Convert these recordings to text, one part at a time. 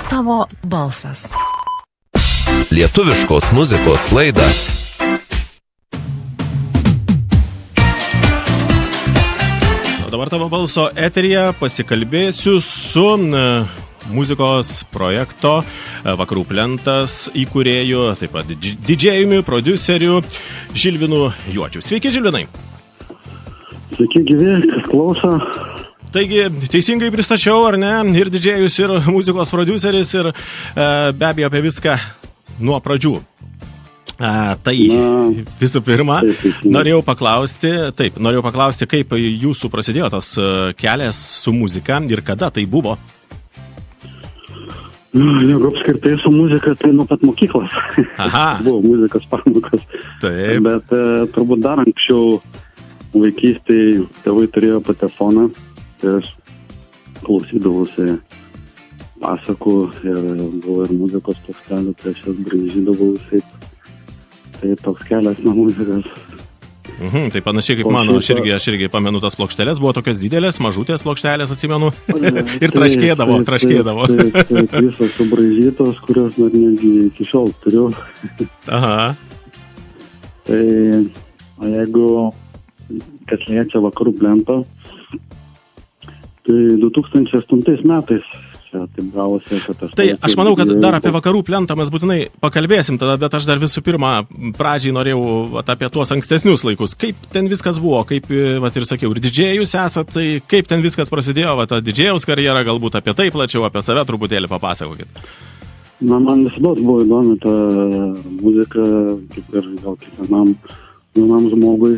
Tavo balsas. Lietuviškos muzikos laidą. O dabar Tavo balso eteryje pasikalbėsiu su muzikos projekto Vakarų plentas įkūrėju, taip pat didžėjumi, prodiuseriu Žilvinu Juočiu. Sveiki, Žilvinai. Sveiki, gyvi, kas klauso. Taigi, teisingai pristačiau, ar ne, ir didžėjus, ir muzikos prodiuseris, ir be abejo apie viską nuo pradžių. Visų pirma, norėjau paklausti, kaip jūsų prasidėjo tas kelias su muzika ir kada tai buvo? Jeigu apskritai su muzika, tai nuo pat mokyklos. Aha. Buvo muzikos pamokas. Taip. Bet turbūt dar anksčiau vaikystėje tėvai turėjo patefoną, tai aš klausydavausi pasakų ir buvo ir muzikos plokštelių, tai aš jas braižydavausi. Tai toks kelias nuo muzikos. Tai panašiai kaip mano, aš irgi pamenu tas plokštelės, buvo tokias didelės, mažutės plokštelės, atsimenu, ir traškėdavo. Tai visos subraižytos, kurios net netgi iki šiol turiu. Aha. Tai, o jeigu kas liečia Vakarų plentą, tai 2008 metais taip gavosi, kad aš... Tai aš manau, kad dar apie Vakarų plentą mes būtinai pakalbėsim tada, bet aš dar visų pirma pradžiai norėjau apie tuos ankstesnius laikus. Kaip ten viskas buvo, kaip, ir sakiau, ir didžėjus esat, tai kaip ten viskas prasidėjo, ta didžėjaus karjera, galbūt apie tai plačiau, apie save truputėlį papasakokit. Na, man visada buvo įdomi ta muzika, kaip ir gal kiekvienam žmogui.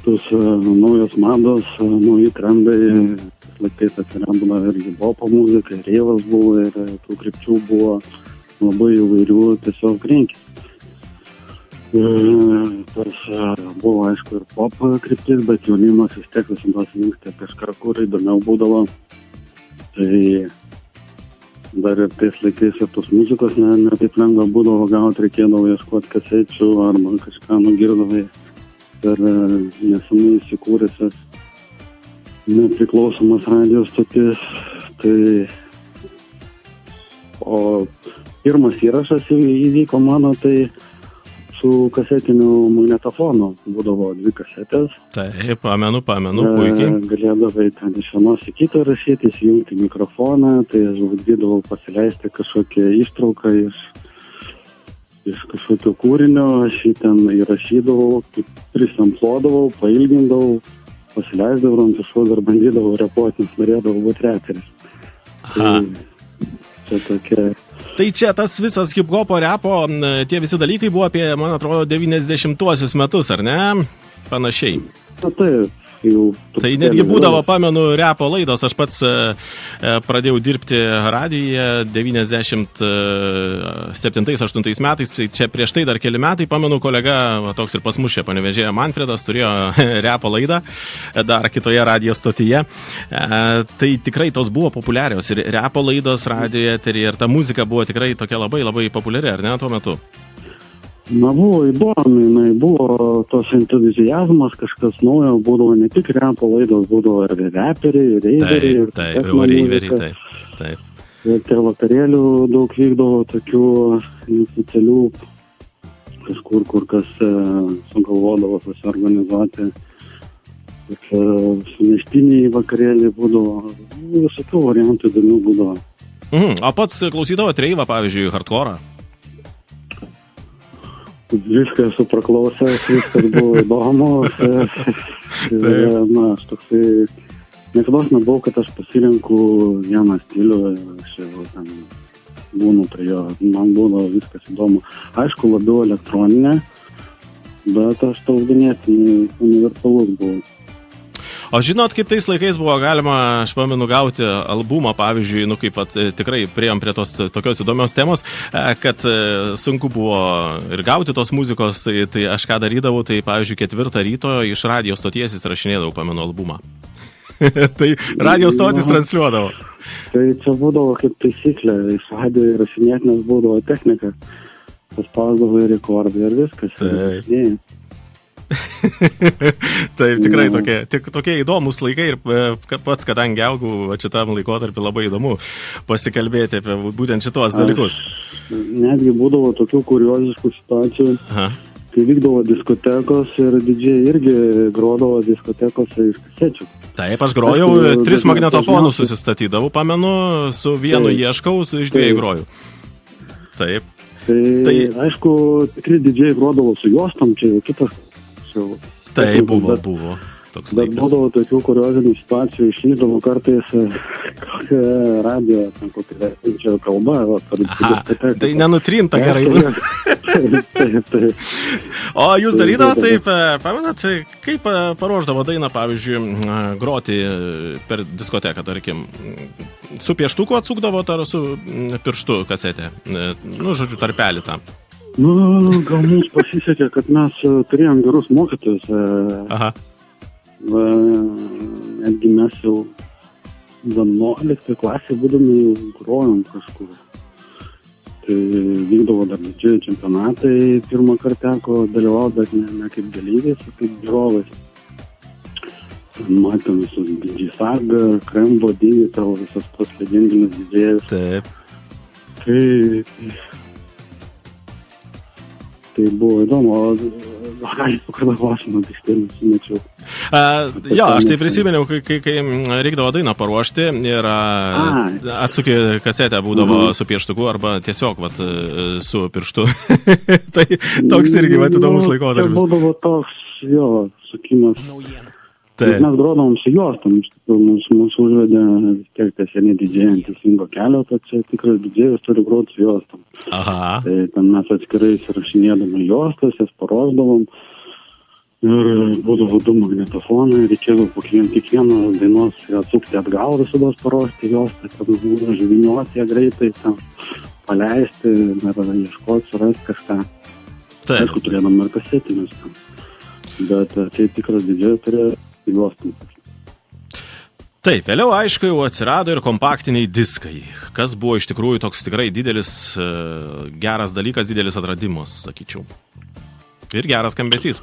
Tos naujos mados, nauji trendai, laikais atsirado ir hip-hopo muzika, ir rėvas buvo, ir tų krypčių buvo labai įvairių, tiesiog rinkis. Buvo, aišku, ir pop kryptis, bet jaunimas vis tiek visados linkstė kažką, kur įdomiau būdavo. Tai dar ir tais laikais ir tos muzikos ne taip lengva būdavo gauti, reikėdavo ieškoti kasečių arba kažką nugirdavai per nesenai įsikūręs nepriklausomas radijos stotis. Tai o pirmas įrašas įvyko mano, tai su kasetiniu magnetofonu. Būdavo 2 kasetės. Taip, pamenu, puikiai. Galėdavai ten iš vienos į kitą rašyti, įjungti mikrofoną, tai aš bandydavau pasileisti kažkokią ištrauką iš kažkokio kūrinio, aš jį ten įrašydavau, prisampluodavau, pailgindavau, pasileisdavau ant išo, dar bandydavau repuoti, nes norėdavau būti reperis. Tai čia tokia... Tai čia tas visas hip-hopo, repo, tie visi dalykai buvo apie, man atrodo, 90-uosius metus, ar ne? Panašiai. Na taip. Tai netgi būdavo, pamenu, repo laidos, aš pats pradėjau dirbti radijoje 97-8 metais, tai čia prieš tai dar keli metai, pamenu, kolega, toks ir pas mus čia Panevėžėje Manfredas, turėjo repo laidą dar kitoje radijo stotyje, tai tikrai tos buvo populiarios ir repo laidos radijoje eteryje ir ta muzika buvo tikrai tokia labai labai populiari, ar ne, tuo metu? Na, buvo įdomi, buvo tos entuzijazmas, kažkas naujo, būdavo ne tik repo laidos, būdavo ir reperiai, reiveriai. Taip, reiveriai, taip. Ir ter vakarėlių daug vykdavo tokių neoficialių, kažkur, kur kas sugalvodavo susiorganizuoti. Suneštiniai vakarėliai būdavo, visokių variantų įdomių būdavo. O pats klausydavo reivą, pavyzdžiui, hardcore? Viską esu praklausęs, viskas buvo įdomu. Na, aš toksai, niekados nebuvau, kad aš pasirinku vieną stilių, aš jau ten būnu prie jo, man buvo viskas įdomu. Aišku, labiau elektroninė, bet aš toks ganėtinai universalus buvau. O žinot, kaip tais laikais buvo galima, aš pamenu, gauti albumą, pavyzdžiui, kaip tikrai priėjom prie tos tokios įdomios temos, kad sunku buvo ir gauti tos muzikos, tai aš ką darydavau, tai pavyzdžiui 4 ryto iš radijos stoties įsirašinėdavau, pamenu, albumą. Tai radijos stotis transliuodavo. Tai čia būdavo kaip taisyklė, iš radijo įrašinėt, nes būdavo technika, paspausdavo į rekordą ir viskas. Taip, tikrai tokie įdomus laikai ir pats, kadangi augau šitam laikotarpį, labai įdomu pasikalbėti apie būtent šitos dalykus. Netgi būdavo tokių kurioziškų situacijų, kai vykdavo diskotekos ir didžiai irgi grodavo diskotekose iš kasečių. Taip, aš grojau, 3 magnetofonus susistatydavau, pamenu, su vienu ieškau, su iš 2 grojau. Taip. Tai aišku, tikrai didžiai grodavo su juostom, čia jau kitas. Tai buvo toks laikas. Bet būdavo tokių kuriozinių situacijų, išlydavo kartais kokią radiją, kokią kalbą. Tai nenutrinta gerai. Taip. O jūs darydavo taip, pamenat, kaip paruošdavo dainą, pavyzdžiui, groti per diskoteką, tarkim, su pieštuku atsukdavo ar su pirštu kasetę? Nu, žodžiu, tarpelį tam. Gal mums pasisekė, kad mes turėjom gerus mokytojus. Netgi mes jau 11 klasė būdami jau grojom kažkur. Tai vykdavo dar didžiai čempionatai, pirmą kartą teko dalyvauti, bet ne kaip dalyviais, o kaip žiūrovais. Matėm visus didžiai Saga, Krembo, Digital, visas tos legendinius didžiais. Taip. Tai buvo įdomu, o kada klausimą nečiau. Jo, aš tai prisimeniau, kai reikdavo dainą paruošti ir atsuki kasetę būdavo su pieštuku arba tiesiog su pirštu. Tai toks irgi įdomus laikotarpis. Tai būdavo toks, sukimas. Mes grodavom su juostom, iš tikrųjų, mūsų užvedė tiek tie seniai didžiai ant teisingo kelio, tad čia tikrai didžiai turi groti su juostom. Tai ten mes atskirai įsirašinėdami juostas, jas paruošdavom ir būdavo 2 magnetofonai, reikėdavo po kiekvieną dainos atsukti atgal visados paruošti juostą, kad būdavo žyviniuoti ją greitai, paleisti, ar ieškoti, surasti kažką. Aišku, turėdam ir kasetinius, bet tai tikras didžiai turėjo juostum. Taip, vėliau aišku jau atsirado ir kompaktiniai diskai, kas buvo iš tikrųjų toks tikrai didelis, geras dalykas, didelis atradimas, sakyčiau. Ir geras skambesys.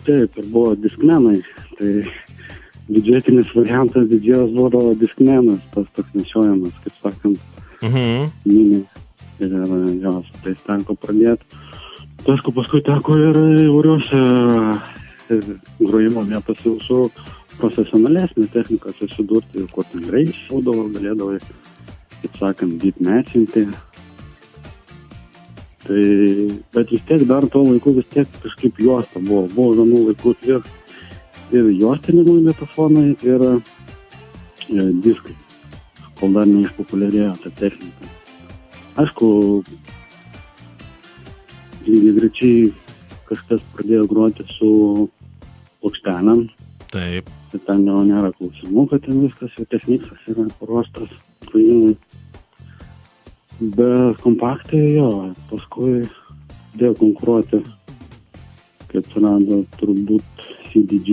Taip, ir buvo diskmenai. Tai didžietinis variantas didžios buvo diskmenas, tas toks nešiojamas, kaip sakant, mini. Ir jos, tai teko pradėti. Aišku, paskui teko ir įvairiuose grojimo vietose su profesionalesnė technika susidurti, kur ten greitai šaudavo, galėdavo, kaip sakant, beatmatchinti. Tai, bet vis tiek dar tuo laiku vis tiek kažkaip juosta buvo. Buvo vienų laikų ir juostiniai magnetofonai, ir diskai, kol dar neišpopuliarėjo ta technika. Aišku, lygiai greičiai kažkas pradėjo groti su plokštelėm. Taip. Tai ten jau nėra klausimų, kad ten viskas jau technikas yra paruoštas grojimui. Bet kompaktai paskui dėjo konkuruoti, kai atsirado turbūt CDJ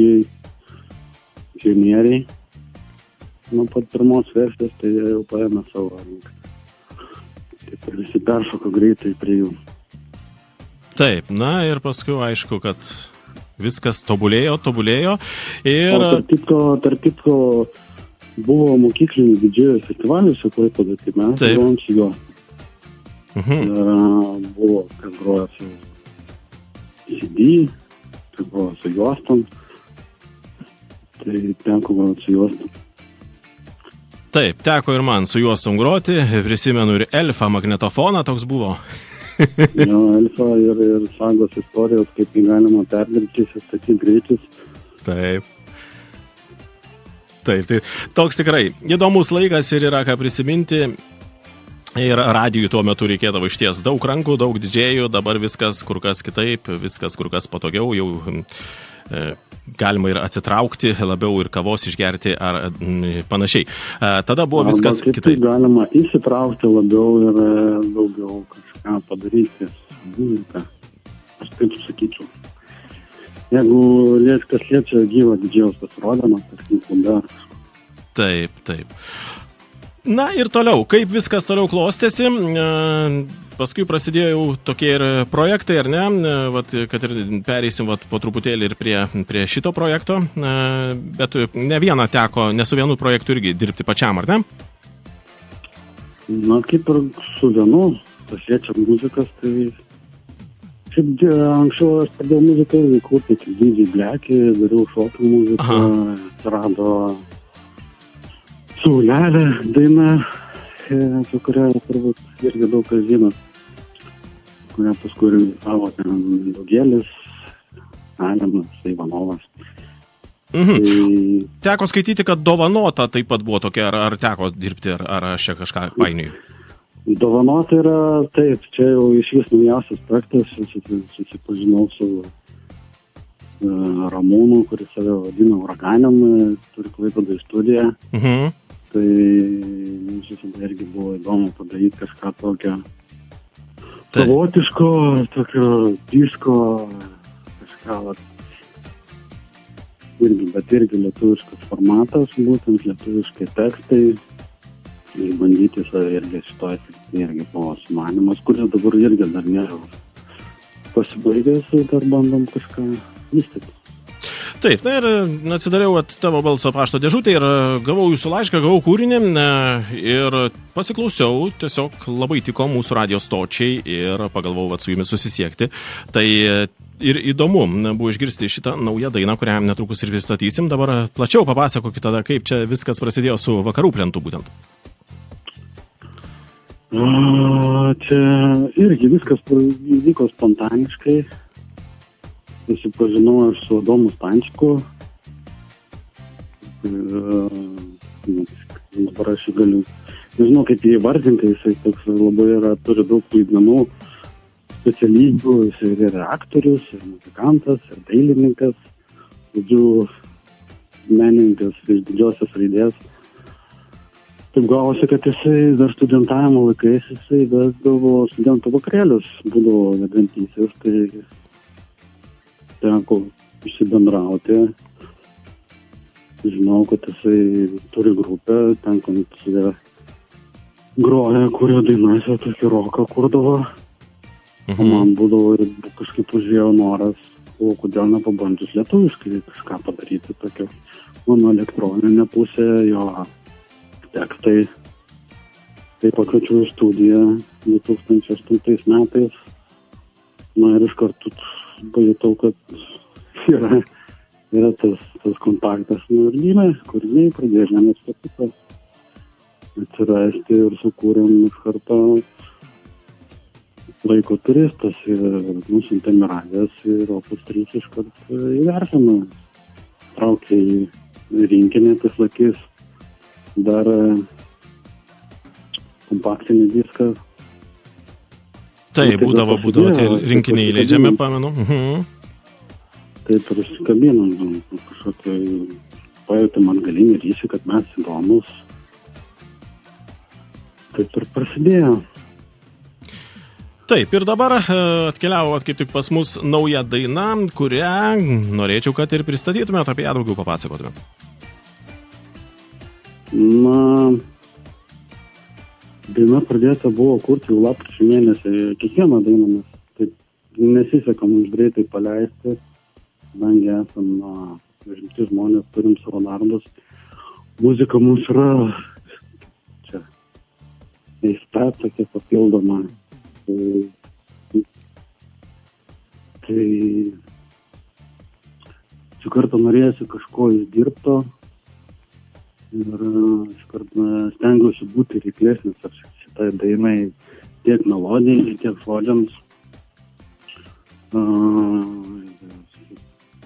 pionieriai. Nuo pat pirmos versijos, tai jie jau paėmė savo ranką. Taip ir visi peršoko greitai prie jų. Taip, na ir paskui aišku, kad viskas tobulėjo ir... Tarp kitko buvo mokyklinių didžiųjų festivaliuose, Klaipėdoje, tai mes grojom su juostom. Buvo, kas grojo su CD, kas grojo su juostom, tai teko groti su juostom. Taip, teko ir man su juostom groti, prisimenu ir Elfa magnetofoną, toks buvo. Elfa ir Sagos istorijos, kaip jį galima perdirbti, statyti greičius. Taip, tai toks tikrai įdomus laikas ir yra ką prisiminti. Ir radijui tuo metu reikėdavo išties daug rankų, daug didžėjų, dabar viskas kur kas kitaip, viskas kur kas patogiau, jau galima ir atsitraukti labiau ir kavos išgerti ar panašiai. Tada buvo viskas kitaip. Galima įsitraukti labiau ir daugiau kažką padaryti. Aš taip sakyčiau. Jeigu kas liečia gyvą didžiaus pasirodymą, tarkim, klube. Taip. Na ir toliau, kaip viskas toliau klostėsi, paskui prasidėjo jau tokie ir projektai, ar ne, vat, kad ir pereisim vat, po truputėlį ir prie šito projekto, bet ne vieną teko, ne su vienu projektu irgi dirbti pačiam, ar ne? Na, kaip ir su vienu, pasiečiam muzikas, tai šiaip anksčiau aš pradėjau muziką ir kurti, kaip DJ Blackį, dariau šokių muziką, atsirado Saulelė daina, apie kurią turbūt irgi daug kas žino, kurią paskui realizavo ten Daugėlis, Alenas, Ivanovas. Tai... Teko skaityti, kad Dovanota taip pat buvo tokia, ar teko dirbti, ar aš čia kažką painioju? Dovanota yra, taip, čia jau iš vis naujausias projektas, susipažinau su Ramūnu, kuris save vadina Uraganiam, turi Klaipėdoj studiją. Tai visada irgi buvo įdomu padaryti kažką tokio savotiško, tokio disko, kažką, bet irgi lietuviškas formatas, būtent lietuviškai tekstai, ir bandyti save irgi šitoj srityje irgi buvo sumanymas, kuris dabar irgi dar nėra pasibaigęs, dar bandom kažką vystyti. Taip, na ir atsidariau tavo balso pašto dėžutę ir gavau jūsų laišką, gavau kūrinį ir pasiklausiau, tiesiog labai tiko mūsų radijo stočiai ir pagalvojau su jumis susisiekti. Tai ir įdomu buvo išgirsti šitą naują dainą, kurią netrukus ir pristatysim. Dabar plačiau papasakokit tada, kaip čia viskas prasidėjo su Vakarų plentu būtent. Čia irgi viskas vyko spontaniškai. Susipažinau aš su Adomu Stančiku. Dabar aš galiu, nežinau kaip jį įvardinti, jisai toks labai turi daug vaidmenų, specialybių, jisai yra aktorius, ir muzikantas, ir dailininkas, žodžiu, menininkas iš didžiosios raidės. Taip gavosi, kad jisai dar studentavimo laikais, jisai vesdavo studentų vakarėlius, būdavo vedantysis, tai teko išsibendrauti. Žinau, kad jisai turi grupę, ten, kad jie groja, kurio dainuose tokį roką kurdavo. O man būdavo ir kažkaip užėjo noras, kodėl nepabandžius lietuviškai kažką padaryti tokio. Mano elektroninė pusė, jo tekstai. Tai pakviečiau į studiją 2008 metais. Na ir iš karto pajutau, kad yra tas kontaktas, ir gimė, kūriniai pradėjo žemės patiko atsirasti ir sukūrėm iš karto Laiko turistas ir nusiuntėm radijas ir Opus 3 iš karto įvertino. Traukė į rinkinį, tais laikais dar kompaktinį diską. Tai būdavo tie rinkiniai įleidžiami, pamenu. Taip ir užsikabinom, kažkokio pajutėm atgalinį ryšį, kad mes įdomus. Taip ir prasidėjo. Taip, ir dabar atkeliavo kaip tik pas mus nauja daina, kurią norėčiau, kad ir pristatytumėt, apie ją daugiau papasakotumėt. Na, daina pradėta buvo kurti jau lapkričio mėnesį. Kiekvieną dainą mes taip nesiseka mums greitai paleisti, kadangi esam rimti žmonės, turim savo darbus. Muzika mums yra čia neįsta, tokia papildoma. Tai šį kartą norėjusi kažko išdirbto ir šį kartą stengiuosi būti reiklesnis šitai dainai tiek melodijai, tiek žodžiams.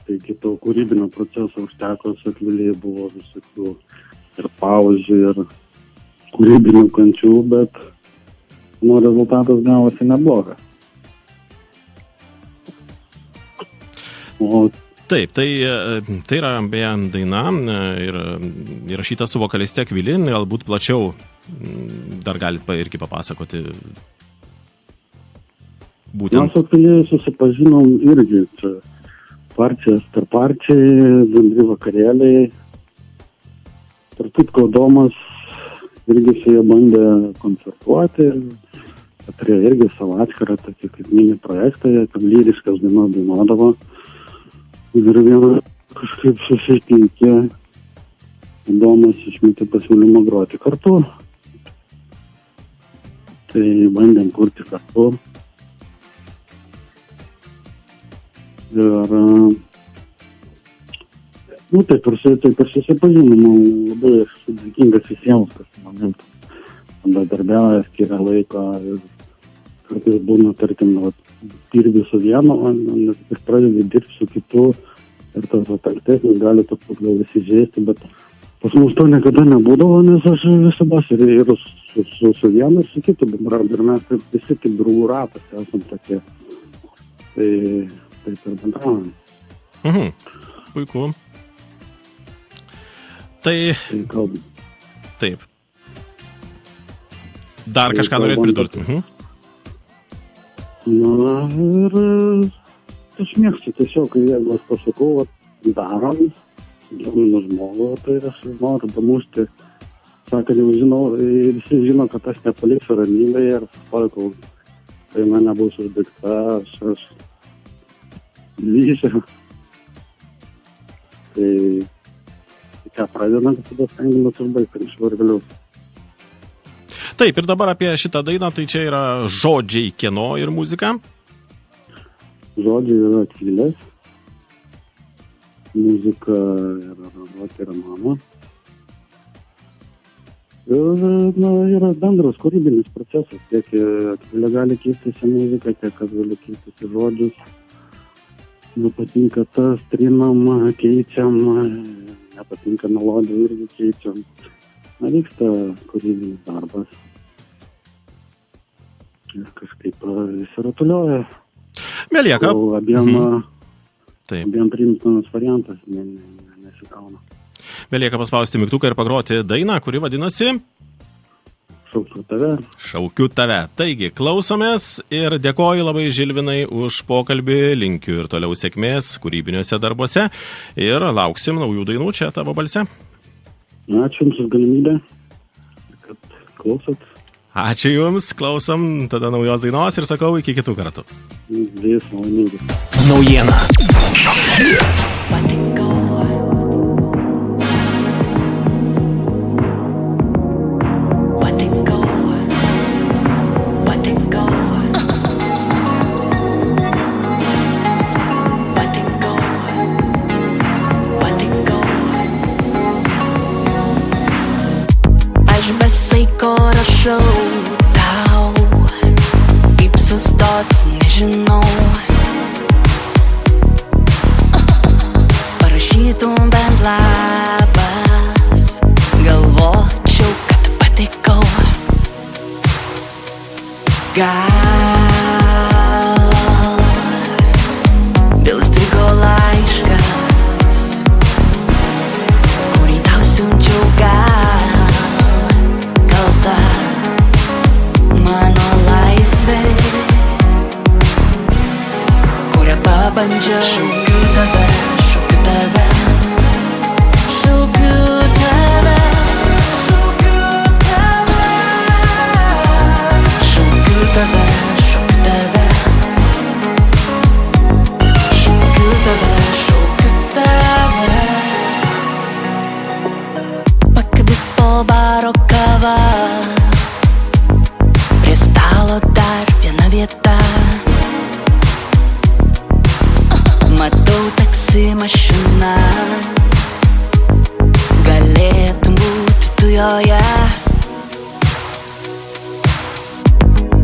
Taigi to kūrybinio proceso užteko, Akvilei buvo visokių ir pauzių, ir kūrybinių kančių, bet rezultatas gavosi neblogas. Taip, tai yra beje daina ir įrašyta su vokaliste Akvili, galbūt plačiau dar galite irgi papasakoti. Būtent. Mes Akvili susipažinom irgi čia partijas per partijai, bendri vakarėliai. Tarp kitko Domas irgi su jie bandė koncertuoti, turėjo irgi savo atskirą tokį kaip mini projektą, jie tam lyriškas dainuodavo. Ir vieną kažkaip susipykė, Domas išmetė pasiūlymą groti kartu. Tai bandėm kurti kartu. Ir taip ir susipažinom, labai esu dėkingas visiems, kas manim bendradarbiauja, skiria laiko ir kartais būna, tarkim, dirbi su vienu, ir pradedi dirbti su kitu ir tas ataltesnis gali toks gal įsižeisti, bet pas mus to niekada nebūdavo, nes aš visada ir su vienu ir su kitu bendrauju, ir mes taip visi kaip draugų ratas esam tokie, tai taip ir bendraujam. Puiku. Tai kalbam. Taip. Dar kažką norėt pridurti? Na ir aš mėgstu tiesiog, jeigu aš pasakau, darom, dominu žmogų, tai aš noriu damušti, sakant, jau žinau, visi žino, kad aš nepaliksiu ramybėje ir palkau, tai man nebus užbaigta, aš lysiu. Tai ką pradedam, tada stengiamės užbaigti anksčiau ir vėliau. Taip, ir dabar apie šitą dainą, tai čia yra žodžiai kieno ir muzika? Žodžiai yra Akvilės, muzika yra mano. Ir yra bendras kūrybinis procesas, tiek Akvilė gali keistis į muziką, tiek aš galiu keistis į žodžius. Nepatinka tas, trinam, keičiam, nepatinka melodija, irgi keičiam. Vyksta kūrybinis darbas. Ir kažkaip įsirutulioja. Belieka. Abiem priimtinas variantas nesikauna. Belieka paspausti mygtuką ir pagroti dainą, kuri vadinasi Šaukiu tave. Šaukiu tave. Taigi, klausomės ir dėkoju labai Žilvinai už pokalbį, linkiu ir toliau sėkmės kūrybiniuose darbuose ir lauksim naujų dainų čia tavo balse. Ačiū Jums už galimybę, kad klausot. Ačiū Jums, klausom tada naujos dainos ir sakau iki kitų kartų. Vis malonybės. Naujiena. Tau, kaip sustot, nežinau. Parašytum bent lapas, galvočiau, kad patikau. Gal dėl strigo laiškas, kurį tau siunčiau, gal kalta mano laisvė, kurią pabandžiau. Šaukiu tave, šaukiu tave, šaukiu tave, šaukiu tave, šaukiu tave, šaukiu tave, šaukiu tave, šaukiu tave. Pakabi po baro kava, prie stalo dar viena vieta. Matau taksi mašiną, galėtum būti tu joje.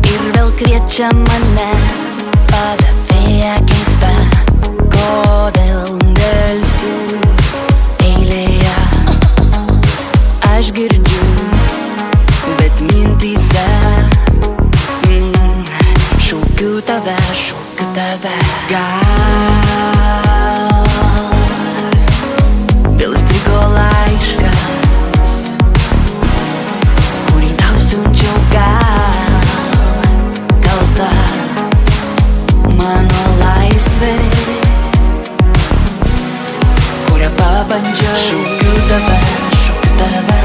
Ir vėl kviečia mane padavėja keista, kodėl delsiu eilėje. Aš girdžiu, bet mintyse šaukiu tave, šaukiu tave. Gal vėl strigo laiškas, kurį tau siunčiau, gal kalta mano laisvė, kurią pabandžiau. Šaukiu tave, šaukiu tave,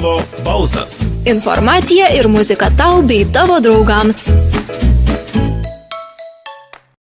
tavo balsas. Informacija ir muzika tau bei tavo draugams.